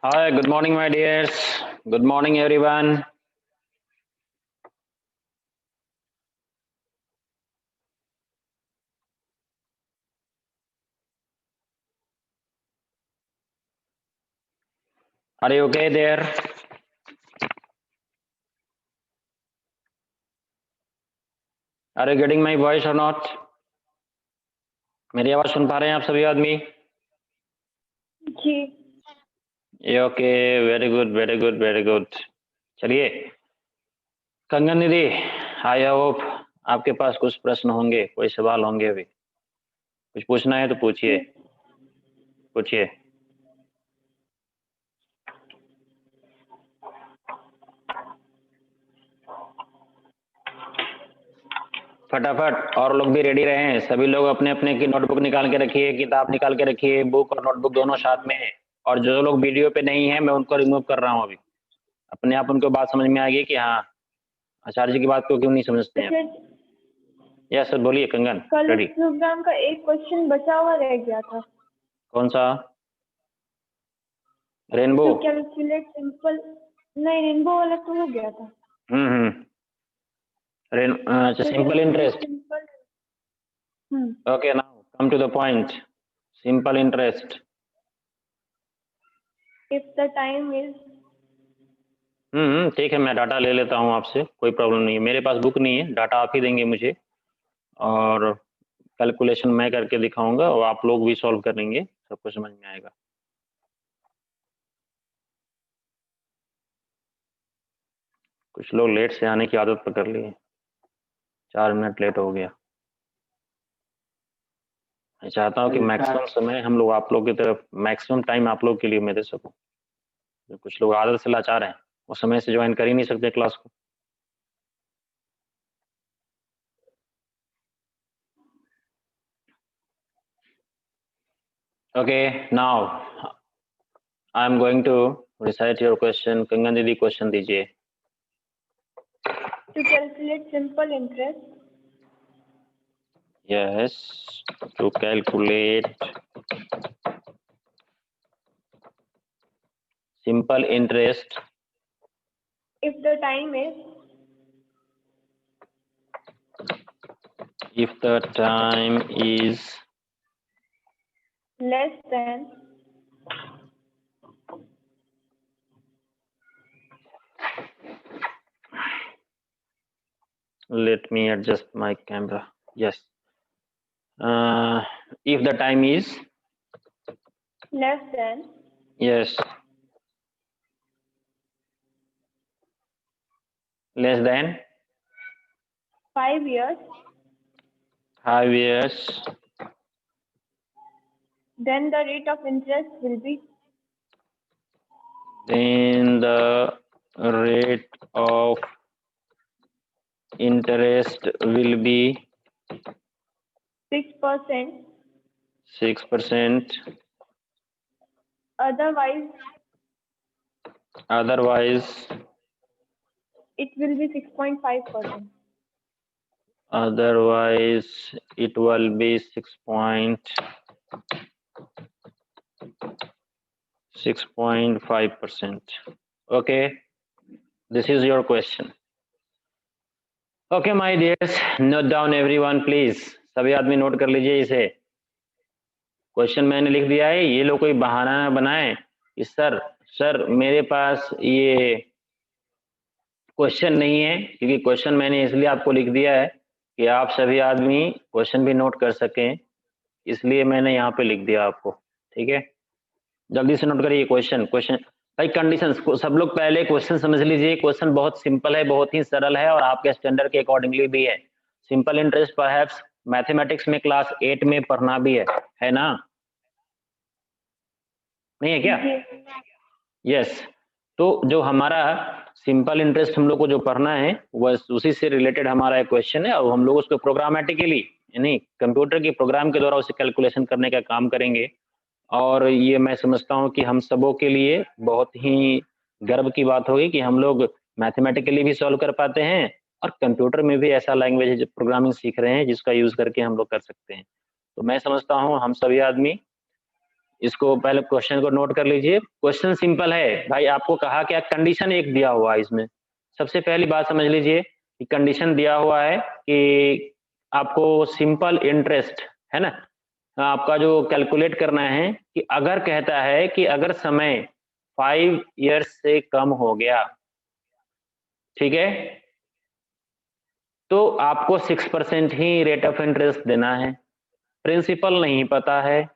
Hi, good morning, my dears. Good morning, everyone. Are you okay there? Are you getting my voice or not? मेरी आवाज सुन पा रहे हैं आप सभी आदमी? जी। Okay, very good, very good, very good. चलिए, कंगन दीदी, आई होप आपके पास कुछ प्रश्न होंगे, कोई सवाल होंगे अभी। कुछ पूछना है तो पूछिए, पूछिए। फटाफट, और लोग भी रेडी रहे हैं। सभी लोग अपने अपने की नोटबुक निकाल के रखिए, किताब निकाल के रखिए, बुक और नोटबुक दोनों साथ में है। और जो लोग वीडियो पे नहीं है, मैं उनको रिमूव कर रहा हूँ अभी। अपने आप उनको बात समझ में आ गई कि हाँ, आचार्य जी की बात को क्यों नहीं समझते हैं। यस सर, बोलिए कंगन। कल रेडी। प्रोग्राम का एक क्वेश्चन बचा हुआ रह गया था। कौन सा? रेनबो? तो कैलकुलेट सिंपल, नहीं रेनबो वाला तो हो गया था। अच्छा, simple interest. Okay, now come to the point. Simple interest. If the time is, ठीक है, मैं डाटा ले लेता हूँ आपसे, कोई प्रॉब्लम नहीं है। मेरे पास बुक नहीं है, डाटा आप ही देंगे मुझे, और कैलकुलेशन मैं करके दिखाऊंगा और आप लोग भी सॉल्व करेंगे, सबको समझ में आएगा। कुछ लोग लेट से आने की आदत पकड़ ली है, 4 मिनट लेट हो गया। मैं चाहता हूँ कि मैक्सिमम समय हम लोग आप लोग की तरफ, मैक्सिमम टाइम आप लोग के लिए मैं दे सकूं। जो कुछ लोग आदत से लाचार हैं, वो समय से ज्वाइन कर ही नहीं सकते क्लास को। Okay, now I am going to recite your question. कंगन दीदी क्वेश्चन दीजिए। to calculate simple interest, Yes, to calculate simple interest, if the time is, if the time is less than, let me adjust my camera. Yes, if the time is, less than yes, less than 5 years, 5 years, then the rate of interest will be, then the rate of interest will be 6%. 6%. Otherwise, it will be 6.5%. Otherwise, it will be 6.5%. Okay, this is your question. Okay, my dears, note down everyone, please. सभी आदमी note कर लीजिए इसे। Question मैंने लिख दिया है, ये लोग कोई बहाना ना बनाए कि सर मेरे पास ये क्वेश्चन नहीं है, क्योंकि क्वेश्चन मैंने इसलिए आपको लिख दिया है कि आप सभी आदमी क्वेश्चन भी नोट कर सकें, इसलिए मैंने यहाँ पे लिख दिया आपको। ठीक है, जल्दी से नोट करिए क्वेश्चन। भाई कंडीशंस को सब लोग पहले क्वेश्चन समझ लीजिए। क्वेश्चन बहुत सिंपल है, बहुत ही सरल है, और आपके स्टैंडर्ड के अकॉर्डिंगली भी है। सिंपल इंटरेस्ट परहैप्स मैथमेटिक्स में क्लास 8 में पढ़ना भी है ना? नहीं है क्या? यस। तो जो हमारा सिंपल इंटरेस्ट हम लोग को जो पढ़ना है, वह उसी से रिलेटेड हमारा एक क्वेश्चन है, और हम लोग उसको प्रोग्रामेटिकली यानी कंप्यूटर के प्रोग्राम के द्वारा उसे कैलकुलेशन करने का काम करेंगे। और ये मैं समझता हूँ कि हम सबों के लिए बहुत ही गर्व की बात होगी कि हम लोग मैथमेटिकली भी सॉल्व कर पाते हैं, और कंप्यूटर में भी ऐसा लैंग्वेज प्रोग्रामिंग सीख रहे हैं जिसका यूज करके हम लोग कर सकते हैं। तो मैं समझता हूँ हम सभी आदमी इसको पहले क्वेश्चन को नोट कर लीजिए। क्वेश्चन सिंपल है भाई, आपको कहा क्या, कंडीशन एक दिया हुआ है इसमें। सबसे पहली बात समझ लीजिए कि कंडीशन दिया हुआ है कि आपको सिंपल इंटरेस्ट है ना, आपका जो कैलकुलेट करना है कि अगर कहता है कि अगर समय 5 इयर्स से कम हो गया, ठीक है, तो आपको 6% ही रेट ऑफ इंटरेस्ट देना है। प्रिंसिपल नहीं पता है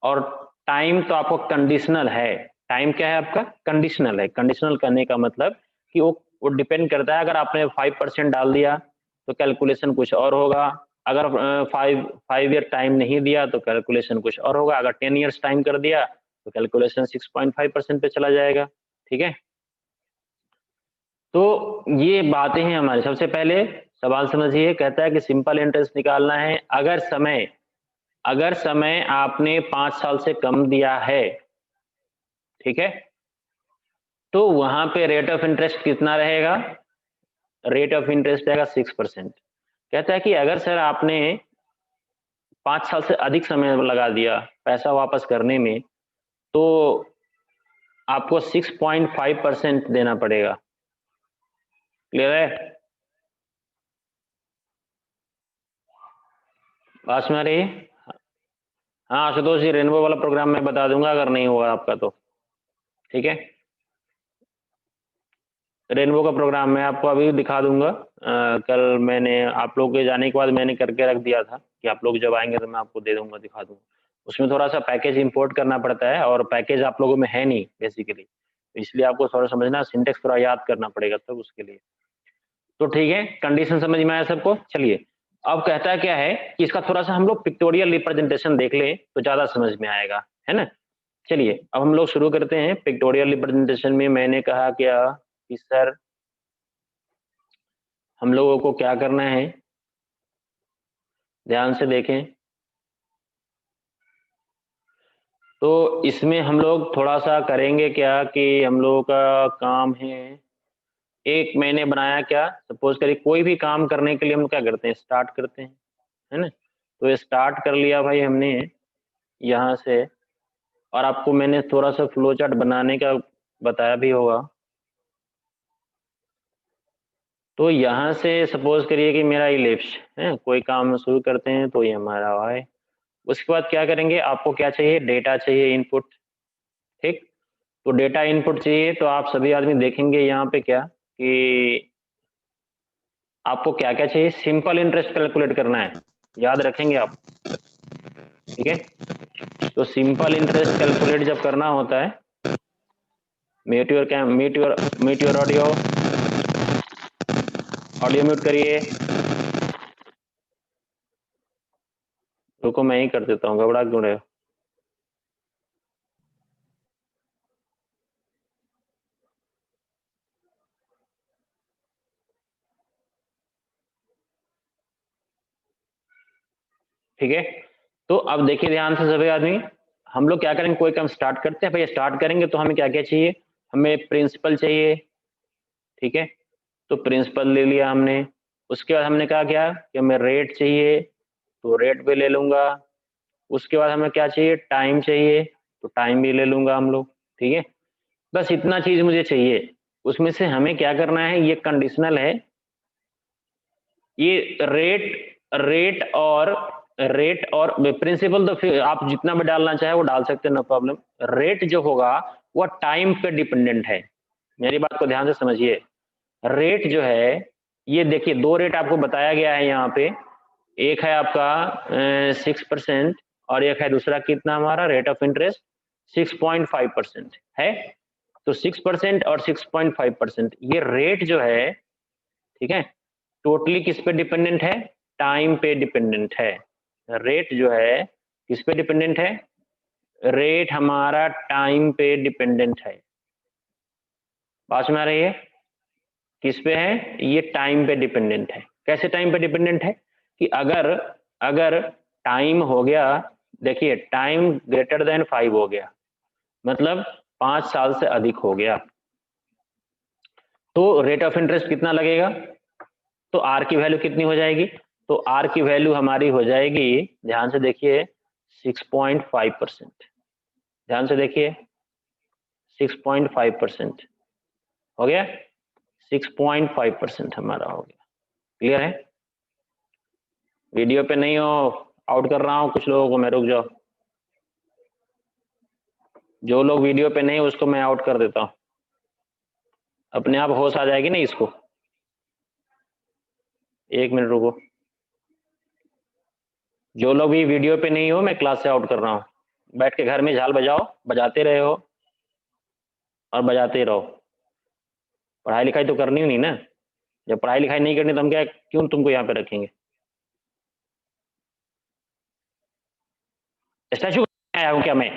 और टाइम तो आपको कंडीशनल है। टाइम क्या है आपका, कंडीशनल है। कंडीशनल करने का मतलब कि वो डिपेंड करता है, अगर आपने 5% डाल दिया तो कैलकुलेशन कुछ और होगा, अगर 5 ईयर टाइम नहीं दिया तो कैलकुलेशन कुछ और होगा, अगर 10 ईयर्स टाइम कर दिया तो कैलकुलेशन 6.5% पे चला जाएगा। ठीक है, तो ये बातें हैं हमारी। सबसे पहले सवाल समझिए, कहता है कि सिंपल इंटरेस्ट निकालना है अगर समय आपने 5 साल से कम दिया है, ठीक है, तो वहां पे रेट ऑफ इंटरेस्ट कितना रहेगा, रेट ऑफ इंटरेस्ट रहेगा 6%। कहता है कि अगर सर आपने 5 साल से अधिक समय लगा दिया पैसा वापस करने में, तो आपको 6.5% देना पड़ेगा। क्लियर है, बात में आ रही है? हाँ आशुतोष जी, रेनबो वाला प्रोग्राम मैं बता दूंगा अगर नहीं हुआ आपका तो। ठीक है, रेनबो का प्रोग्राम मैं आपको अभी दिखा दूंगा। कल मैंने आप लोग के जाने के बाद मैंने करके रख दिया था कि आप लोग जब आएंगे तो मैं आपको दे दूंगा, दिखा दूंगा। उसमें थोड़ा सा पैकेज इंपोर्ट करना पड़ता है और पैकेज आप लोगों में है नहीं बेसिकली, इसलिए आपको थोड़ा समझना, सिंटेक्स थोड़ा याद करना पड़ेगा तब उसके लिए। तो ठीक है, कंडीशन समझ में आया सबको। चलिए अब कहता है क्या है कि इसका थोड़ा सा हम लोग पिक्टोरियल रिप्रेजेंटेशन देख लें तो ज्यादा समझ में आएगा, है ना। चलिए अब हम लोग शुरू करते हैं। पिक्टोरियल रिप्रेजेंटेशन में मैंने कहा क्या कि सर हम लोगों को क्या करना है, ध्यान से देखें। तो इसमें हम लोग थोड़ा सा करेंगे क्या कि हम लोगों का काम है, एक मैंने बनाया क्या, सपोज करिए कोई भी काम करने के लिए हम क्या करते हैं, स्टार्ट करते हैं, है ना। तो स्टार्ट कर लिया भाई हमने यहाँ से, और आपको मैंने थोड़ा सा फ्लो चार्ट बनाने का बताया भी होगा। तो यहाँ से सपोज करिए कि मेरा इलिप्स है, कोई काम शुरू करते हैं तो ये हमारा है। उसके बाद क्या करेंगे, आपको क्या चाहिए, डेटा चाहिए, इनपुट। ठीक, तो डेटा इनपुट चाहिए, तो आप सभी आदमी देखेंगे यहाँ पे क्या कि आपको क्या क्या चाहिए, सिंपल इंटरेस्ट कैलकुलेट करना है, याद रखेंगे आप। ठीक है, तो सिंपल इंटरेस्ट कैलकुलेट जब करना होता है, म्यूट योर ऑडियो म्यूट करिए। रुको मैं ही कर देता हूँ, घबरा क्यों रहे हो। ठीक है, तो अब देखिए ध्यान से सभी आदमी, हम लोग क्या करेंगे, कोई काम स्टार्ट करते हैं भाई, स्टार्ट करेंगे तो हमें क्या क्या चाहिए, हमें प्रिंसिपल चाहिए। ठीक है, तो प्रिंसिपल ले लिया हमने। उसके बाद हमने कहा क्या कि हमें रेट चाहिए, तो रेट भी ले लूंगा। उसके बाद हमें क्या चाहिए, टाइम चाहिए, तो टाइम भी ले लूंगा हम लोग। ठीक है, बस इतना चीज मुझे चाहिए। उसमें से हमें क्या करना है, ये कंडीशनल है, ये रेट और प्रिंसिपल तो फिर आप जितना भी डालना चाहे वो डाल सकते हैं, नो प्रॉब्लम। रेट जो होगा वो टाइम पे डिपेंडेंट है, मेरी बात को ध्यान से समझिए। रेट जो है, ये देखिए दो रेट आपको बताया गया है यहाँ पे, एक है आपका 6% और एक है दूसरा कितना हमारा रेट ऑफ इंटरेस्ट 6.5% है। तो 6% और 6.5% ये रेट जो है, ठीक है, टोटली किस पे डिपेंडेंट है, टाइम पे डिपेंडेंट है। रेट जो है किस पे डिपेंडेंट है, रेट हमारा टाइम पे डिपेंडेंट है। बात में आ रही है, किस पे है, ये टाइम पे डिपेंडेंट है। कैसे टाइम पे डिपेंडेंट है कि अगर अगर टाइम हो गया, देखिए टाइम ग्रेटर देन 5 हो गया, मतलब 5 साल से अधिक हो गया, तो रेट ऑफ इंटरेस्ट कितना लगेगा, तो आर की वैल्यू कितनी हो जाएगी, तो आर की वैल्यू हमारी हो जाएगी, ध्यान से देखिए 6.5%। ध्यान से देखिए, 6.5% हो गया, 6.5% हमारा हो गया। क्लियर है? वीडियो पे नहीं हो, आउट कर रहा हूं कुछ लोगों को मैं, रुक जाओ। जो लोग वीडियो पे नहीं उसको मैं आउट कर देता हूं, अपने आप होश आ जाएगी ना इसको। 1 मिनट रुको। जो लोग भी वीडियो पे नहीं हो मैं क्लास से आउट कर रहा हूँ। बैठ के घर में झाल बजाओ, बजाते रहे हो और बजाते रहो। पढ़ाई लिखाई तो करनी नहीं ना, जब पढ़ाई लिखाई नहीं करनी तो हम क्या, क्यों तुमको यहाँ पे रखेंगे? स्टैचू आया हूँ क्या मैं?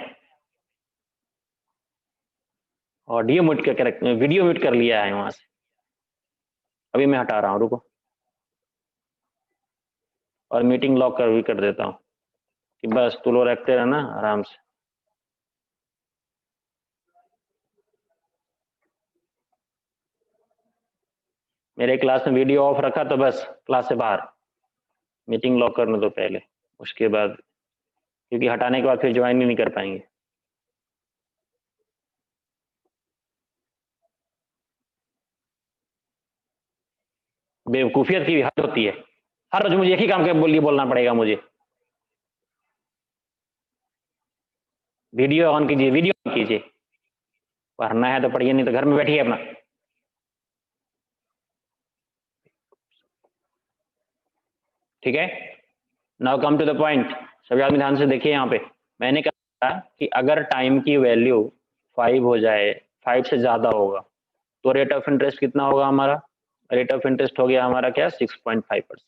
ऑडियो म्यूट करके रख, वीडियो म्यूट कर लिया है वहां से, अभी मैं हटा रहा हूँ, रुको। और मीटिंग लॉक कर भी कर देता हूँ कि बस तुम लोग रखते रहना आराम से। मेरे क्लास में वीडियो ऑफ रखा तो बस क्लास से बाहर, मीटिंग लॉक करने दो पहले, उसके बाद, क्योंकि हटाने के बाद फिर ज्वाइन ही नहीं कर पाएंगे। बेवकूफियत की भी हद होती है, हर रोज मुझे एक ही काम के लिए बोलना पड़ेगा मुझे। वीडियो ऑन कीजिए, वीडियो ऑन कीजिए, पढ़ना है तो पढ़िए, नहीं तो घर में बैठिए अपना। ठीक है, now come to the point. सभी आदमी ध्यान से देखिए, यहाँ पे मैंने कहा कि अगर टाइम की वैल्यू 5 हो जाए, 5 से ज्यादा होगा, तो रेट ऑफ इंटरेस्ट कितना होगा हमारा? रेट ऑफ इंटरेस्ट हो गया हमारा क्या, 6.5%।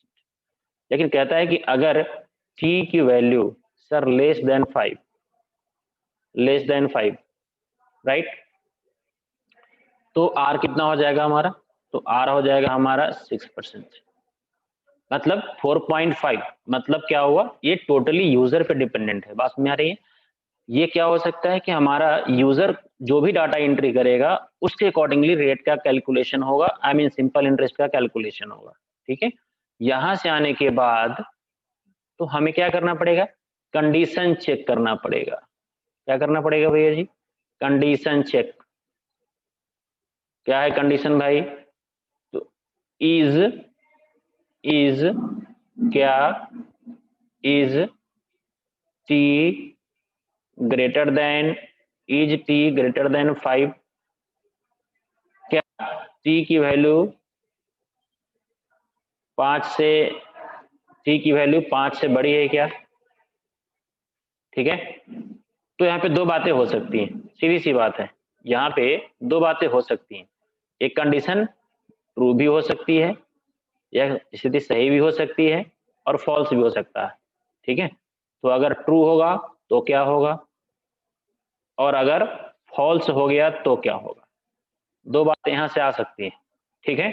लेकिन कहता है कि अगर टी की value sir less than 5, less than 5, right, तो आर कितना हो जाएगा हमारा? तो आर हो जाएगा हमारा 6%, मतलब 4.5। मतलब क्या हुआ, ये टोटली यूजर पे डिपेंडेंट है। बात समझ आ रही है? ये क्या हो सकता है कि हमारा यूजर जो भी डाटा एंट्री करेगा उसके अकॉर्डिंगली रेट का कैलकुलेशन होगा, आई मीन सिंपल इंटरेस्ट का कैलकुलेशन होगा। ठीक है, यहां से आने के बाद तो हमें क्या करना पड़ेगा, कंडीशन चेक करना पड़ेगा। क्या करना पड़ेगा भैया जी? Condition check. क्या है कंडीशन भाई? तो इज क्या is T greater than, is T greater than 5? क्या टी की वैल्यू 5 से, टी की वैल्यू 5 से बड़ी है क्या? ठीक है, तो यहाँ पे दो बातें हो सकती हैं, सीधी सी बात है, यहाँ पे दो बातें हो सकती हैं। एक कंडीशन ट्रू भी हो सकती है, यह स्थिति सही भी हो सकती है, और फॉल्स भी हो सकता है। ठीक है, तो अगर ट्रू होगा तो क्या होगा, और अगर फॉल्स हो गया तो क्या होगा? दो बातें यहां से आ सकती हैं। ठीक है,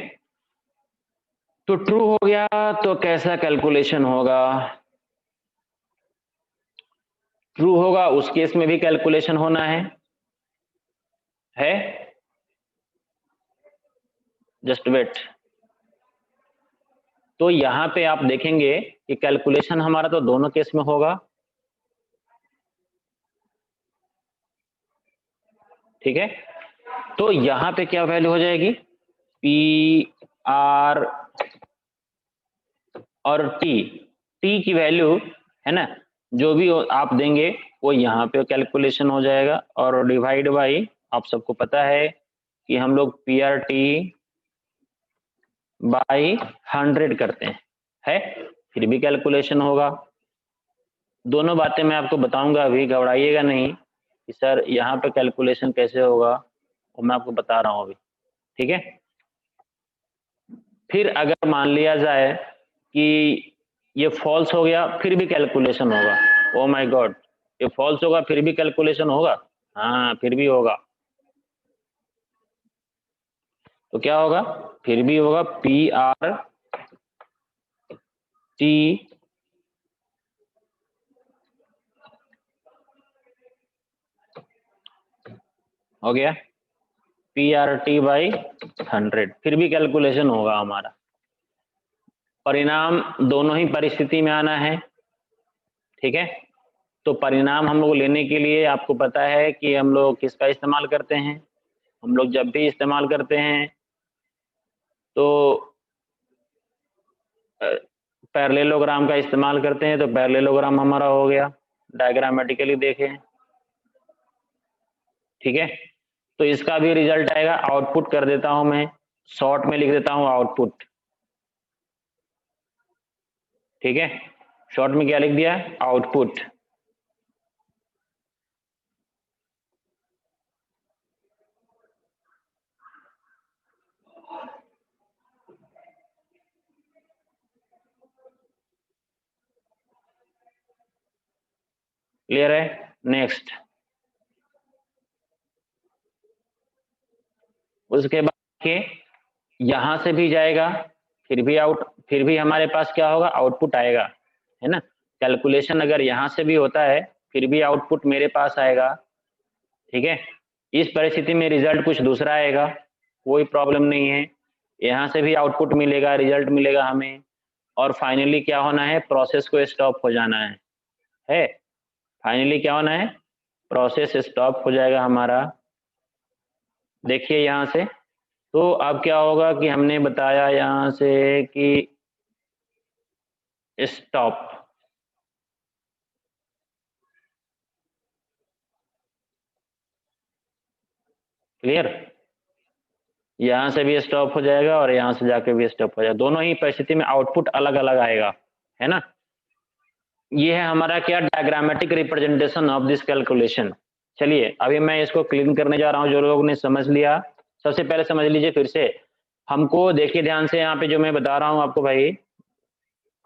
तो ट्रू हो गया तो कैसा कैलकुलेशन होगा? ट्रू होगा उस केस में भी कैलकुलेशन होना है? Just wait. तो यहां पे आप देखेंगे कि कैलकुलेशन हमारा तो दोनों केस में होगा। ठीक है, तो यहां पे क्या वैल्यू हो जाएगी, पी आर और टी, टी की वैल्यू है ना, जो भी आप देंगे वो यहाँ पे कैलकुलेशन हो जाएगा, और डिवाइड बाई, आप सबको पता है कि हम लोग पी आर टी बाई 100 करते है, फिर भी कैलकुलेशन होगा। दोनों बातें मैं आपको बताऊंगा, अभी घबराइएगा नहीं कि सर यहाँ पे कैलकुलेशन कैसे होगा, वो मैं आपको बता रहा हूँ अभी। ठीक है, फिर अगर मान लिया जाए कि ये फॉल्स हो गया, फिर भी कैलकुलेशन होगा। ओ माय गॉड, ये फॉल्स होगा फिर भी कैलकुलेशन होगा? हाँ, फिर भी होगा। तो क्या होगा, फिर भी होगा पी आर टी हो गया, पी आर टी बाई 100, फिर भी कैलकुलेशन होगा हमारा। परिणाम दोनों ही परिस्थिति में आना है। ठीक है, तो परिणाम हम लोग लेने के लिए आपको पता है कि हम लोग किसका इस्तेमाल करते हैं। हम लोग जब भी इस्तेमाल करते हैं तो पैरेललोग्राम का इस्तेमाल करते हैं। तो पैरेललोग्राम हमारा हो गया, डायग्रामेटिकली देखें, ठीक है। तो इसका भी रिजल्ट आएगा, आउटपुट कर देता हूं मैं, शॉर्ट में लिख देता हूं आउटपुट, ठीक है। शॉर्ट में क्या लिख दिया, आउटपुट। क्लियर है। नेक्स्ट, उसके बाद के यहां से भी जाएगा, फिर भी हमारे पास क्या होगा, आउटपुट आएगा, है ना। कैलकुलेशन अगर यहां से भी होता है फिर भी आउटपुट मेरे पास आएगा, ठीक है। इस परिस्थिति में रिजल्ट कुछ दूसरा आएगा, कोई प्रॉब्लम नहीं है। यहां से भी आउटपुट मिलेगा, रिजल्ट मिलेगा हमें, और फाइनली क्या होना है, प्रोसेस को स्टॉप हो जाना है। फाइनली क्या होना है, प्रोसेस स्टॉप हो जाएगा हमारा। देखिए यहां से, तो अब क्या होगा कि हमने बताया यहां से कि स्टॉप, क्लियर। यहां से भी स्टॉप हो जाएगा और यहां से जाके भी स्टॉप हो जाएगा, दोनों ही परिस्थिति में आउटपुट अलग अलग आएगा, है ना। ये है हमारा क्या, diagrammatic representation of this calculation. चलिए अभी मैं इसको क्लीन करने जा रहा हूं, जो लोग ने समझ लिया सबसे पहले समझ लीजिए फिर से। हमको देखिए ध्यान से, यहाँ पे जो मैं बता रहा हूं आपको भाई,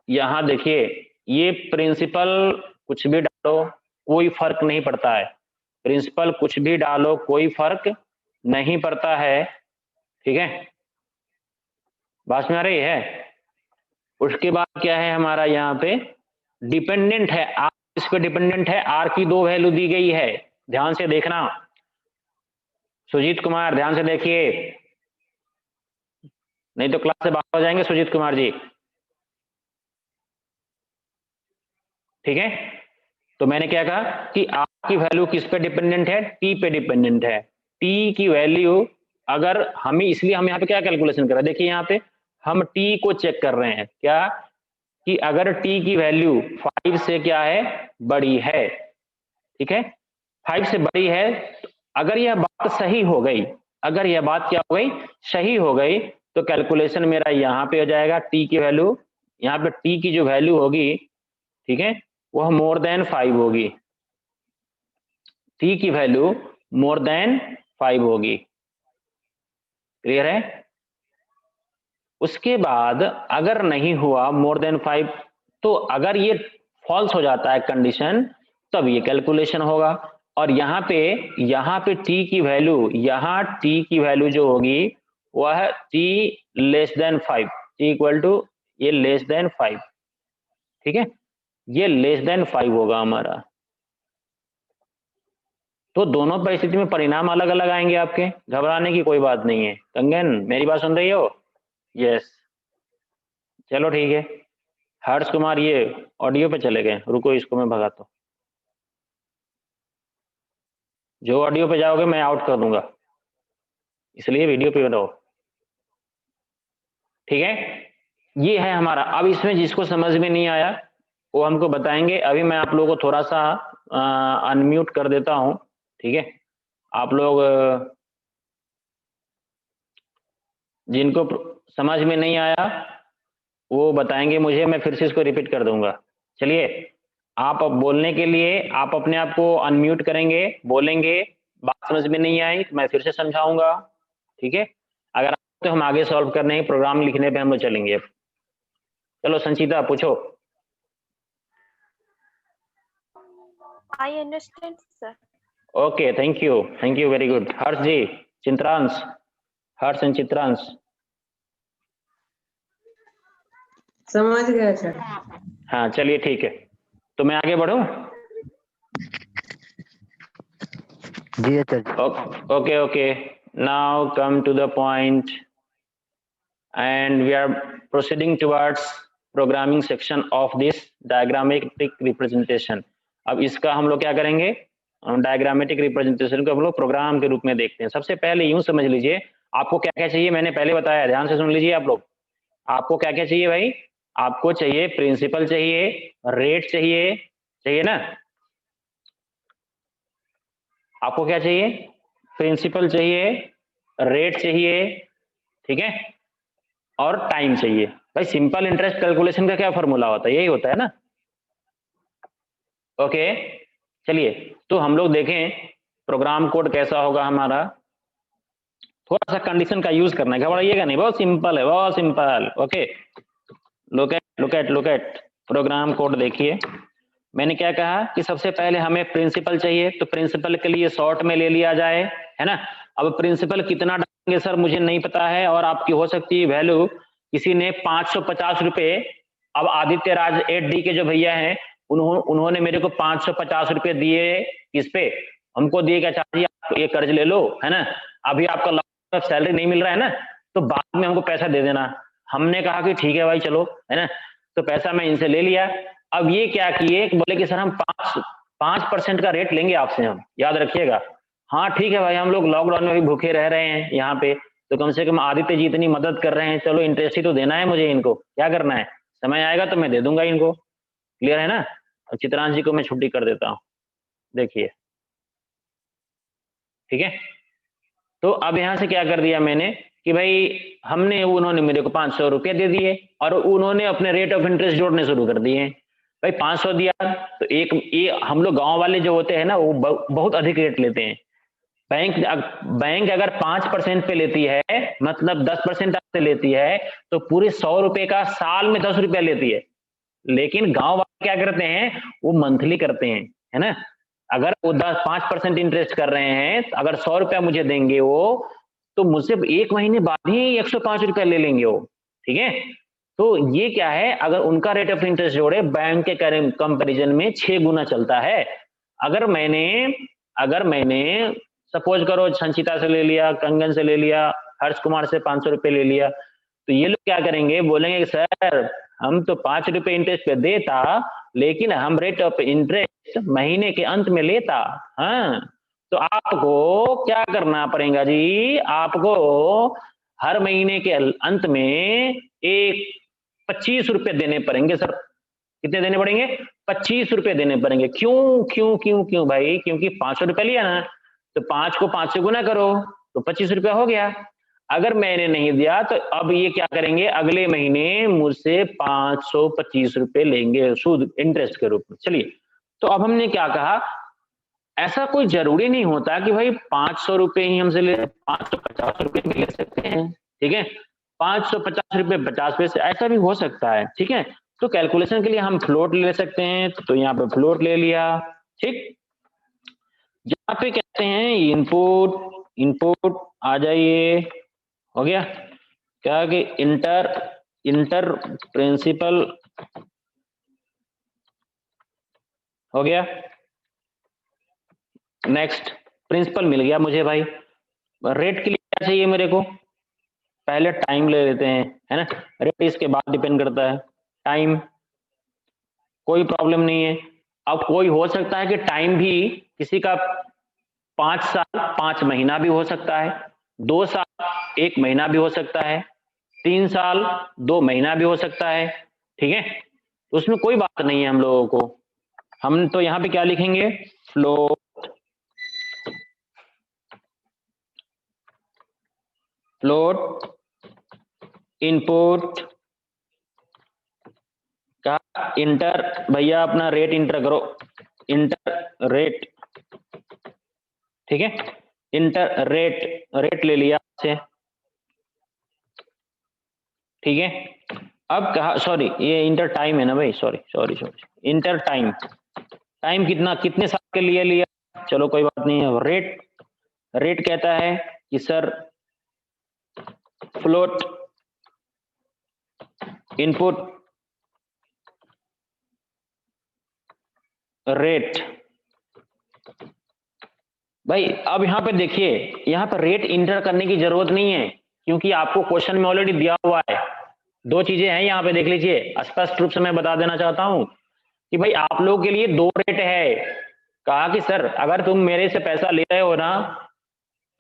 यहाँ देखिए, ये प्रिंसिपल कुछ भी डालो कोई फर्क नहीं पड़ता है, प्रिंसिपल कुछ भी डालो कोई फर्क नहीं पड़ता है, ठीक है। बात में आ रही है। उसके बाद क्या है हमारा, यहाँ पे डिपेंडेंट है, आर इस पे डिपेंडेंट है, आर की 2 वैल्यू दी गई है, ध्यान से देखना। सुजीत कुमार ध्यान से देखिए, नहीं तो क्लास से बाहर हो जाएंगे सुजीत कुमार जी, ठीक है। तो मैंने क्या कहा कि आर की वैल्यू किस पे डिपेंडेंट है, टी पे डिपेंडेंट है। टी की वैल्यू अगर हमें, इसलिए हम यहाँ पे क्या कैलकुलेशन कर रहे हैं, देखिए यहाँ पे हम टी को चेक कर रहे हैं, क्या कि अगर टी की वैल्यू 5 से क्या है, बड़ी है, ठीक है, 5 से बड़ी है, तो अगर यह बात सही हो गई, अगर यह बात क्या हो गई, सही हो गई, तो कैलकुलेशन मेरा यहाँ पे हो जाएगा, टी की वैल्यू, यहाँ पे टी की जो वैल्यू होगी, ठीक है, वह मोर देन 5 होगी, टी की वैल्यू मोर देन 5 होगी, क्लियर है। उसके बाद अगर नहीं हुआ मोर देन 5, तो अगर ये फॉल्स हो जाता है कंडीशन, तब ये कैलकुलेशन होगा। और यहाँ पे टी की वैल्यू, यहाँ टी की वैल्यू जो होगी वह T less than 5, T equal to ये लेस देन 5, ठीक है, ये लेस देन 5 होगा हमारा। तो दोनों परिस्थिति में परिणाम अलग अलग आएंगे आपके, घबराने की कोई बात नहीं है। कंगन मेरी बात सुन रही हो? यस, चलो ठीक है। हर्ष कुमार ये ऑडियो पे चले गए, रुको इसको मैं भगाता हूँ, जो ऑडियो पे जाओगे मैं आउट कर दूंगा, इसलिए वीडियो पे रहो, ठीक है। ये है हमारा। अब इसमें जिसको समझ में नहीं आया वो हमको बताएंगे। अभी मैं आप लोगों को थोड़ा सा अनम्यूट कर देता हूँ, ठीक है। आप लोग जिनको समझ में नहीं आया वो बताएंगे मुझे, मैं फिर से इसको रिपीट कर दूंगा। चलिए, आप अब बोलने के लिए आप अपने आप को अनम्यूट करेंगे, बोलेंगे, बात समझ में नहीं आई मैं फिर से समझाऊंगा, ठीक है। अगर तो हम आगे सॉल्व करने प्रोग्राम लिखने पे हम लोग चलेंगे। चलो संचिता पूछो। I understand, sir. Okay, thank you very good. Harsh ji, Chitransh, Harsh and Chitransh, समझ गया सर। हाँ चलिए ठीक है, तो मैं आगे बढ़ूं। जी अच्छा। Okay, now come to the point and we are proceeding towards programming section of this diagrammatic representation. अब इसका हम लोग क्या करेंगे, डायग्रामेटिक रिप्रेजेंटेशन को हम लोग प्रोग्राम के रूप में देखते हैं। सबसे पहले यूं समझ लीजिए, आपको क्या क्या चाहिए मैंने पहले बताया, ध्यान से सुन लीजिए आप लोग। आपको क्या क्या चाहिए भाई, आपको चाहिए प्रिंसिपल चाहिए, रेट चाहिए, चाहिए ना, आपको क्या चाहिए, प्रिंसिपल चाहिए, रेट चाहिए, ठीक है, और टाइम चाहिए। भाई सिंपल इंटरेस्ट कैलकुलेशन का क्या फॉर्मूला होता है, यही होता है ना। ओके चलिए, तो हम लोग देखें प्रोग्राम कोड कैसा होगा हमारा। थोड़ा सा कंडीशन का यूज करना है, घबराइएगा नहीं, बहुत सिंपल है, बहुत simple. Okay look at program code देखिए। मैंने क्या कहा कि सबसे पहले हमें प्रिंसिपल चाहिए, तो प्रिंसिपल के लिए शॉर्ट में ले लिया जाए, है ना। अब प्रिंसिपल कितना डालेंगे सर मुझे नहीं पता है, और आपकी हो सकती है वैल्यू, किसी ने 550 रुपए, अब आदित्य राज 8D के जो भैया हैं उन्होंने मेरे को 550 रुपए दिए, किस पे, हमको दिए क्या चाहिए, आप ये कर्ज ले लो, है ना, अभी आपका सैलरी नहीं मिल रहा है ना, तो बाद में हमको पैसा दे देना। हमने कहा कि ठीक है भाई चलो, है ना, तो पैसा मैं इनसे ले लिया। अब ये क्या किए, बोले कि सर हम 5% का रेट लेंगे आपसे, हम याद रखिएगा। हाँ ठीक है भाई, हम लोग लॉकडाउन में भी भूखे रह रहे हैं यहाँ पे, तो कम से कम आदित्य जी इतनी मदद कर रहे हैं, चलो इंटरेस्ट ही तो देना है मुझे, इनको क्या करना है, समय आएगा तो मैं दे दूंगा इनको, क्लियर है ना। और चित्रांश जी को मैं छुट्टी कर देता हूँ, देखिए ठीक है। तो अब यहाँ से क्या कर दिया मैंने कि भाई हमने, उन्होंने मेरे को 500 रुपये दे दिए, और उन्होंने अपने रेट ऑफ इंटरेस्ट जोड़ने शुरू कर दिए। भाई 500 दिया तो एक ये हम लोग गांव वाले जो होते हैं ना, वो बहुत अधिक रेट लेते हैं। बैंक अगर 5% पे लेती है, मतलब 10% आपसे लेती है, तो पूरे 100 रुपए का साल में 10 रुपया लेती है। लेकिन गांव वाले क्या करते हैं, वो मंथली करते हैं, है ना। अगर वो 5% इंटरेस्ट कर रहे हैं, अगर 100 रुपया मुझे देंगे वो, तो मुझसे एक महीने बाद ही 105 रुपया ले लेंगे वो, ठीक है। तो ये क्या है, अगर उनका रेट ऑफ इंटरेस्ट जोड़े बैंक के कंपैरिजन में 6 गुना चलता है। अगर मैंने सपोज करो संचिता से ले लिया, कंगन से ले लिया, हर्ष कुमार से 500 रुपये ले लिया, तो ये लोग क्या करेंगे, बोलेंगे सर हम तो 5 रुपए इंटरेस्ट पे देता, लेकिन हम रेट ऑफ इंटरेस्ट महीने के अंत में लेता। हाँ, तो आपको क्या करना पड़ेगा जी, आपको हर महीने के अंत में एक 25 रुपए देने पड़ेंगे सर। कितने देने पड़ेंगे, 25 रुपए देने पड़ेंगे। क्यों क्यों क्यों क्यों भाई, क्योंकि 500 रुपया लिया ना, तो 5 को 5 से गुना करो तो 25 रुपया हो गया। अगर मैंने नहीं दिया तो अब ये क्या करेंगे, अगले महीने मुझसे 525 रुपए लेंगे सूद इंटरेस्ट के रूप में। चलिए, तो अब हमने क्या कहा, ऐसा कोई जरूरी नहीं होता कि भाई 500 रुपए ही हमसे ले, 550 रुपए भी ले सकते हैं, ठीक है, 550 रुपए 50 पैसे, ऐसा भी हो सकता है, ठीक है। तो कैलकुलेशन के लिए हम फ्लोट ले सकते हैं, तो यहाँ पे फ्लोट ले लिया, ठीक। यहाँ पे कहते हैं इनपुट आ जाइए, हो गया क्या कि इंटर प्रिंसिपल हो गया, नेक्स्ट प्रिंसिपल मिल गया मुझे भाई। रेट के लिए क्या चाहिए मेरे को, पहले टाइम ले लेते हैं, है ना, रेट इसके बाद डिपेंड करता है, टाइम कोई प्रॉब्लम नहीं है। अब कोई हो सकता है कि टाइम भी किसी का 5 साल 5 महीना भी हो सकता है, 2 साल 1 महीना भी हो सकता है, 3 साल 2 महीना भी हो सकता है, ठीक है। तो उसमें कोई बात नहीं है हम लोगों को। हम तो यहाँ पे क्या लिखेंगे, फ्लोट इनपुट का इंटर, भैया अपना रेट इंटर करो, इंटर रेट, ठीक है, इंटर रेट ले लिया से, ठीक है। अब कहा, सॉरी ये इंटर टाइम है ना भाई, सॉरी इंटर टाइम कितने साल के लिए लिया, चलो कोई बात नहीं है। रेट कहता है कि सर फ्लोट इनपुट रेट। भाई अब यहाँ पे देखिए, यहाँ पर रेट इंटर करने की जरूरत नहीं है, क्योंकि आपको क्वेश्चन में ऑलरेडी दिया हुआ है। 2 चीजें हैं यहाँ पे, देख लीजिए, स्पष्ट रूप से मैं बता देना चाहता हूं कि भाई आप लोगों के लिए 2 रेट है। कहा कि सर अगर तुम मेरे से पैसा ले रहे हो ना,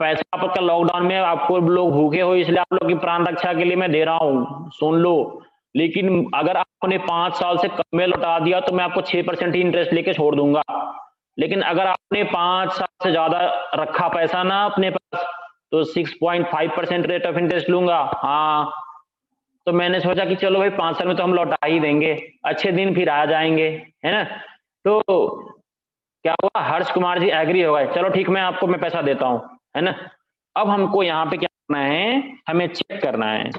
पैसा आपका लॉकडाउन में आपको लोग भूखे हो इसलिए आप लोग की प्राण रक्षा के लिए मैं दे रहा हूँ, सुन लो, लेकिन अगर आपने 5 साल से कम में लौटा दिया तो मैं आपको 6% ही इंटरेस्ट लेके छोड़ दूंगा। लेकिन अगर आपने 5 साल से ज्यादा रखा पैसा ना अपने पास तो 6.5% रेट ऑफ इंटरेस्ट लूंगा। हाँ, तो मैंने सोचा कि चलो भाई 5 साल में तो हम लौटा ही देंगे, अच्छे दिन फिर आ जाएंगे, है ना। तो क्या हुआ, हर्ष कुमार जी एग्री हो गए, चलो ठीक मैं पैसा देता हूं, है ना। अब हमको यहाँ पे क्या करना है, हमें चेक करना है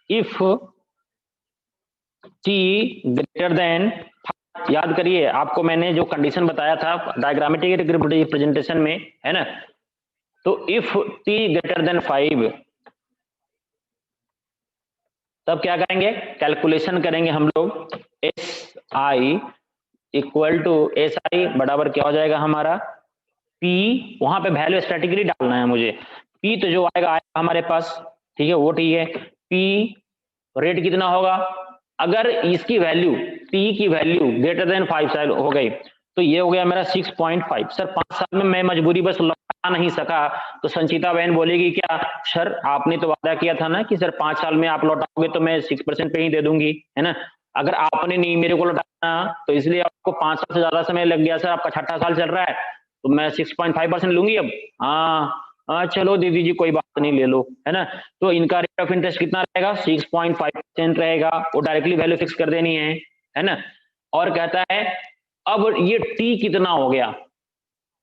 इफ टी ग्रेटर देन, याद करिए आपको मैंने जो कंडीशन बताया था डायग्रामेटिक रिप्रेजेंटेशन में, है ना। तो इफ टी ग्रेटर देन 5 तब क्या करेंगे, कैलकुलेशन करेंगे हम लोग, S I equal to S I बराबर क्या हो जाएगा हमारा, पी, वहां पे वैल्यू स्टैटिकली डालना है मुझे, पी तो जो आएगा हमारे पास, ठीक है वो ठीक है, पी रेट कितना होगा, अगर इसकी वैल्यू टी की वैल्यू ग्रेटर देन 5 साल हो गई तो ये हो गया मेरा 6.5। सर 5 साल में मैं मजबूरी बस लौटा नहीं सका तो संचिता बहन बोलेगी क्या, सर आपने तो वादा किया था ना कि सर 5 साल में आप लौटाओगे तो मैं 6% पे ही दे दूंगी, है ना। अगर आपने नहीं मेरे को लौटाना तो इसलिए आपको 5 साल से ज्यादा समय लग गया, सर आपका 6ठा साल चल रहा है तो मैं 6.5% लूंगी अब। हाँ चलो दीदी जी कोई बात नहीं ले लो, है ना। तो इनका रेट ऑफ इंटरेस्ट कितना रहेगा, 6.5% रहेगा, वो डायरेक्टली वैल्यू फिक्स कर देनी है ना। और कहता है अब ये टी कितना हो गया,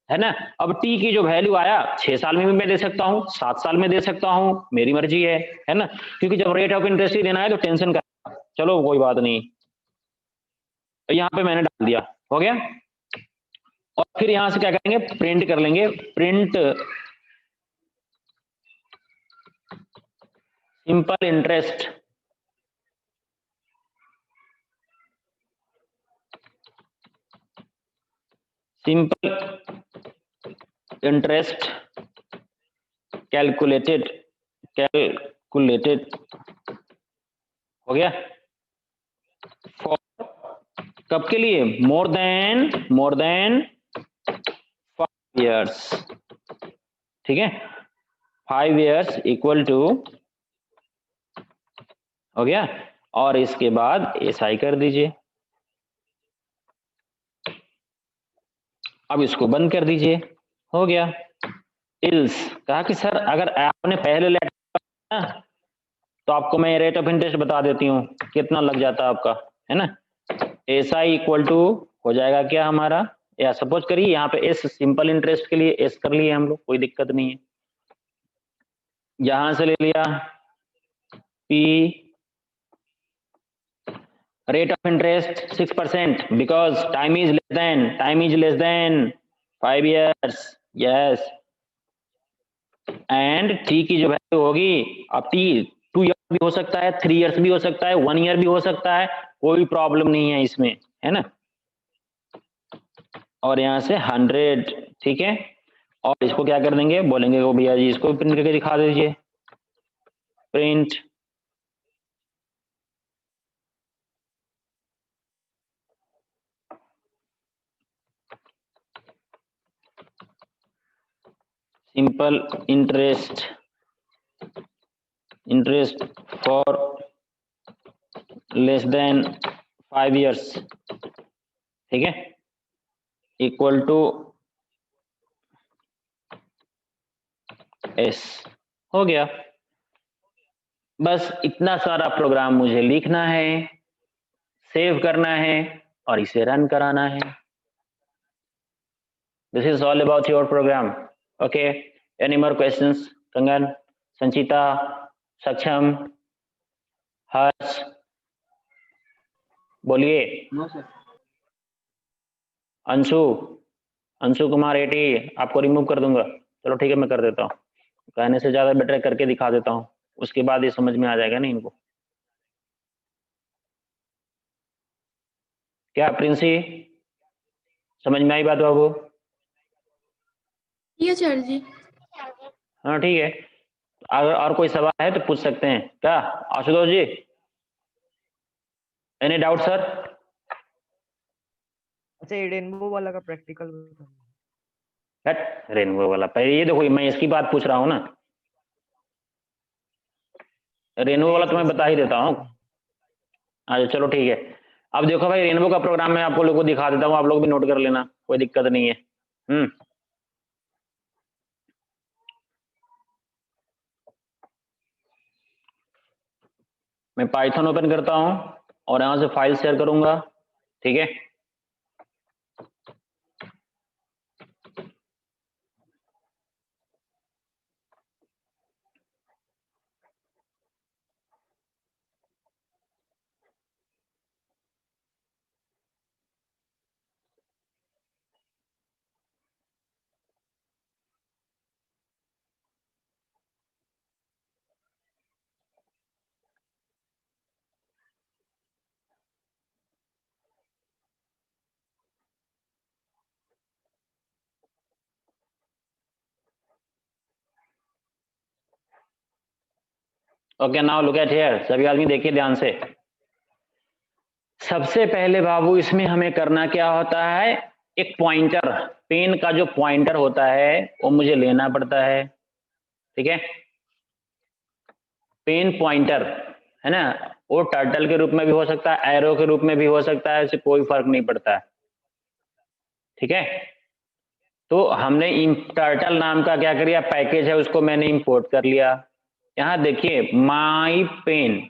है ना। अब टी की जो वैल्यू आया 6 साल में भी मैं दे सकता हूँ, 7 साल में दे सकता हूँ, मेरी मर्जी है ना। क्योंकि जब रेट ऑफ इंटरेस्ट ही देना है तो टेंशन का, चलो कोई बात नहीं, तो यहाँ पे मैंने डाल दिया, हो गया। और फिर यहां से क्या करेंगे, प्रिंट कर लेंगे, प्रिंट सिंपल इंटरेस्ट कैलकुलेटेड हो गया फॉर, कब के लिए, मोर देन 5 years, ठीक है, 5 years इक्वल टू, हो गया। और इसके बाद एसआई कर दीजिए, अब इसको बंद कर दीजिए, हो गया। इल्स कहा कि सर अगर आपने पहले लेट ना तो आपको मैं रेट ऑफ इंटरेस्ट बता देती हूँ कितना लग जाता है आपका, है ना। एसआई इक्वल टू हो जाएगा क्या हमारा, या सपोज करिए यहाँ पे एस सिंपल इंटरेस्ट के लिए एस कर लिए हम लोग, कोई दिक्कत नहीं है, यहां से ले लिया P rate of interest 6% because time is less than 5 years, yes, and t की जो वैल्यू होगी, अब t 2 ईयर भी हो सकता है, 3 ईयर्स भी हो सकता है, 1 ईयर भी हो सकता है, कोई प्रॉब्लम नहीं है इसमें, है ना। और यहाँ से 100, ठीक है। और इसको क्या कर देंगे, बोलेंगे वो भैया जी इसको प्रिंट करके दिखा दीजिए, print simple interest for less than 5 years, ठीक है, इक्वल टू एस, हो गया। बस इतना सारा प्रोग्राम मुझे लिखना है, सेव करना है और इसे रन कराना है। This is all about your program, okay. Any more questions, Kangan, Sanchita, सक्षम, हर्ष, बोलिए। अंशु कुमार 80, आपको रिमूव कर दूंगा, चलो ठीक है मैं कर देता हूँ, कहने से ज्यादा बेटर करके दिखा देता हूँ, उसके बाद ये समझ में आ जाएगा ना इनको। क्या प्रिंसी, समझ में आई बात बाबू? ये सर जी। हाँ ठीक है, अगर और कोई सवाल है तो पूछ सकते हैं क्या, Ashutosh ji? Any doubt sir? अच्छा ये रेनबो वाला का प्रैक्टिकल रेनबो वाला पहले ये देखो, मैं इसकी बात पूछ रहा हूँ ना, रेनबो वाला तो मैं बता ही देता हूँ। अच्छा चलो ठीक है। अब देखो भाई, रेनबो का प्रोग्राम मैं आपको लोगों को दिखा देता हूँ, आप लोग भी नोट कर लेना, कोई दिक्कत नहीं है। मैं पाइथन ओपन करता हूँ और यहाँ से फाइल शेयर करूंगा, ठीक है। Okay now look at here, सभी आदमी देखिए ध्यान से। सबसे पहले बाबू इसमें हमें करना क्या होता है, एक पॉइंटर, पेन का जो पॉइंटर होता है वो मुझे लेना पड़ता है, ठीक है। पेन पॉइंटर है ना, वो टर्टल के रूप में भी हो सकता है, एरो के रूप में भी हो सकता है, इससे कोई फर्क नहीं पड़ता है, ठीक है। तो हमने टर्टल नाम का क्या किया, पैकेज है उसको मैंने इंपोर्ट कर लिया। यहाँ देखिए माई पेन,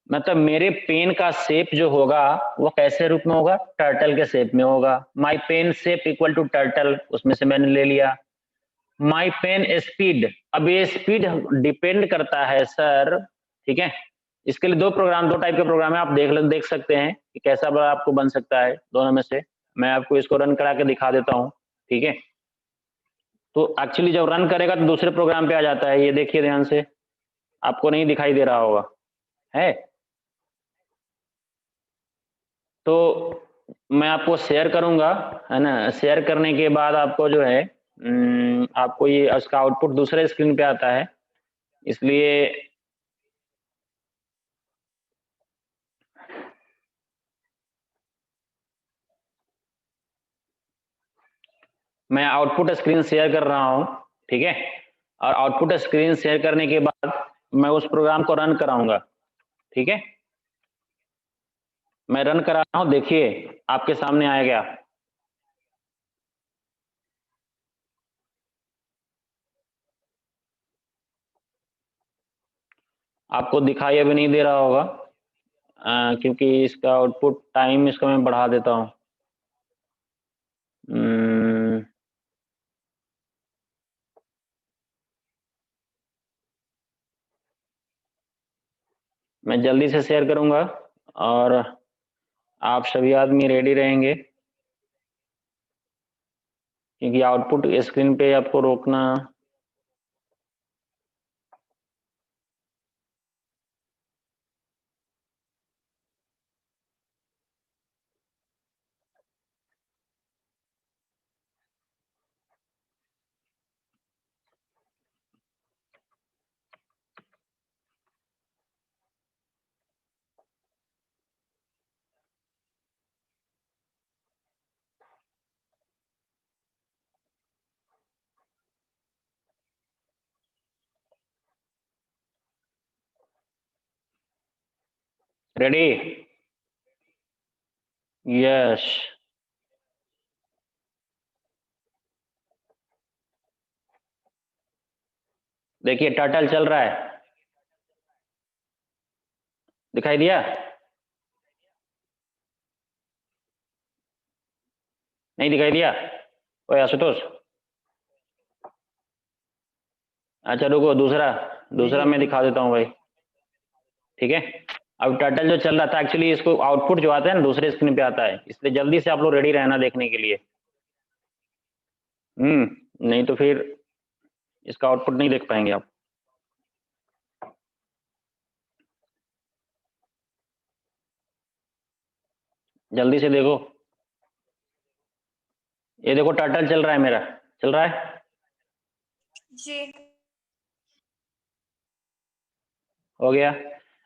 मतलब मेरे पेन का शेप जो होगा वो कैसे रूप में होगा, टर्टल के शेप में होगा। My pen shape equal to turtle, उसमें से मैंने ले लिया। माई पेन स्पीड, अब ये स्पीड डिपेंड करता है सर, ठीक है। इसके लिए दो टाइप के प्रोग्राम है, आप देख सकते हैं कि कैसा बड़ा आपको बन सकता है दोनों में से। मैं आपको इसको रन करा के दिखा देता हूँ, ठीक है। तो एक्चुअली जब रन करेगा तो दूसरे प्रोग्राम पे आ जाता है, ये देखिए ध्यान से, आपको नहीं दिखाई दे रहा होगा है। तो मैं आपको शेयर करूंगा, है ना। शेयर करने के बाद आपको जो है आपको ये उसका आउटपुट दूसरे स्क्रीन पे आता है, इसलिए मैं आउटपुट स्क्रीन शेयर कर रहा हूं, ठीक है। और आउटपुट स्क्रीन शेयर करने के बाद मैं उस प्रोग्राम को रन कराऊंगा, ठीक है। मैं रन करा रहा हूं, देखिए आपके सामने आएगा। आपको दिखाई अभी नहीं दे रहा होगा, क्योंकि इसका आउटपुट टाइम इसका मैं बढ़ा देता हूं। मैं जल्दी से शेयर करूंगा और आप सभी आदमी रेडी रहेंगे, क्योंकि आउटपुट स्क्रीन पे आपको रोकना। रेडी? यस। देखिए टर्टल चल रहा है, दिखाई दिया? नहीं दिखाई दिया? ओए आशुतोष, अच्छा रुको, दूसरा मैं दिखा देता हूँ भाई, ठीक है। अब टर्टल जो चल रहा था, एक्चुअली इसको आउटपुट जो आता है ना दूसरे स्क्रीन पे आता है, इसलिए जल्दी से आप लोग रेडी रहना देखने के लिए। नहीं तो फिर इसका आउटपुट नहीं देख पाएंगे आप। जल्दी से देखो, ये देखो टर्टल चल रहा है, मेरा चल रहा है जी। हो गया।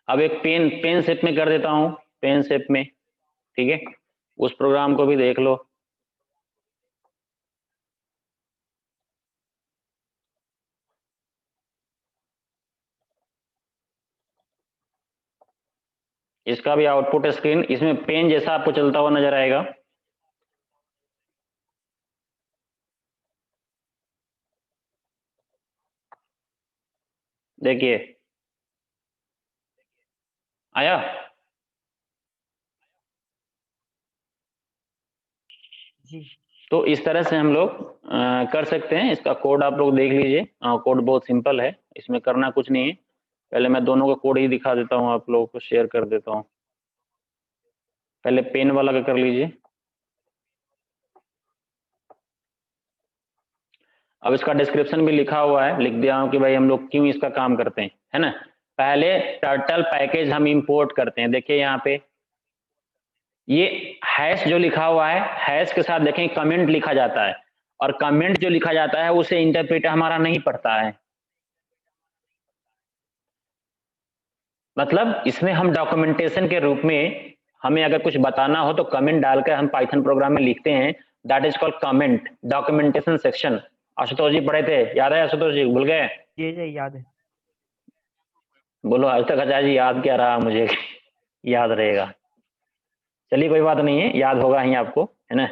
अब एक पेन शेप में कर देता हूँ, पेन शेप में, ठीक है, उस प्रोग्राम को भी देख लो। इसका भी आउटपुट स्क्रीन इसमें पेन जैसा आपको चलता हुआ नजर आएगा। देखिए आया। जी तो इस तरह से हम लोग कर सकते हैं। इसका कोड आप लोग देख लीजिए। कोड बहुत सिंपल है, इसमें करना कुछ नहीं है। पहले मैं दोनों का कोड ही दिखा देता हूँ, आप लोगों को शेयर कर देता हूँ। पहले पेन वाला का कर लीजिए। अब इसका डिस्क्रिप्शन भी लिखा हुआ है, लिख दिया हूँ कि भाई हम लोग क्यों इसका काम करते हैं, है ना। पहले टर्टल पैकेज हम इंपोर्ट करते हैं। देखिए यहाँ पे ये हैश जो लिखा हुआ है, हैश के साथ देखें कमेंट लिखा जाता है, और कमेंट जो लिखा जाता है उसे इंटरप्रेटर हमारा नहीं पढ़ता है। मतलब इसमें हम डॉक्यूमेंटेशन के रूप में हमें अगर कुछ बताना हो तो कमेंट डालकर हम पाइथन प्रोग्राम में लिखते हैं। That is called comment, documentation section. Ashutosh ji पढ़े थे, याद है आशुतोष जी, भूल गए? जी याद है। बोलो आज तक अजय जी याद क्या रहा मुझे याद रहेगा। चलिए कोई बात नहीं है, याद होगा ही आपको, है ना।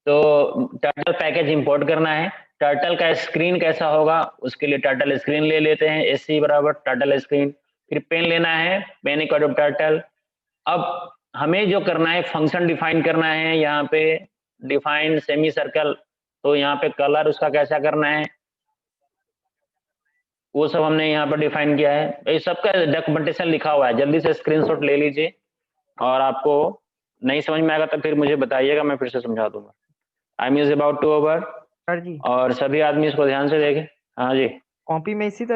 तो टर्टल पैकेज इंपोर्ट करना है। टर्टल का स्क्रीन कैसा होगा, उसके लिए टर्टल स्क्रीन ले लेते हैं, एससी बराबर टर्टल स्क्रीन। फिर पेन लेना है, पेन इक्वल टू टर्टल। अब हमें जो करना है फंक्शन डिफाइन करना है। यहाँ पे डिफाइन सेमी सर्कल, तो यहाँ पे कलर उसका कैसा करना है वो सब हमने यहाँ पर डिफाइन किया है। ये सबका डॉक्यूमेंटेशन लिखा हुआ है, जल्दी से स्क्रीनशॉट ले लीजिए। और आपको नहीं समझ में आएगा तो फिर मुझे बताइएगा, मैं फिर से समझा दूंगा। Time is about to over, sir ji और सभी आदमी इसको ध्यान से देखें। हाँ जी। कॉपी में इसी तरह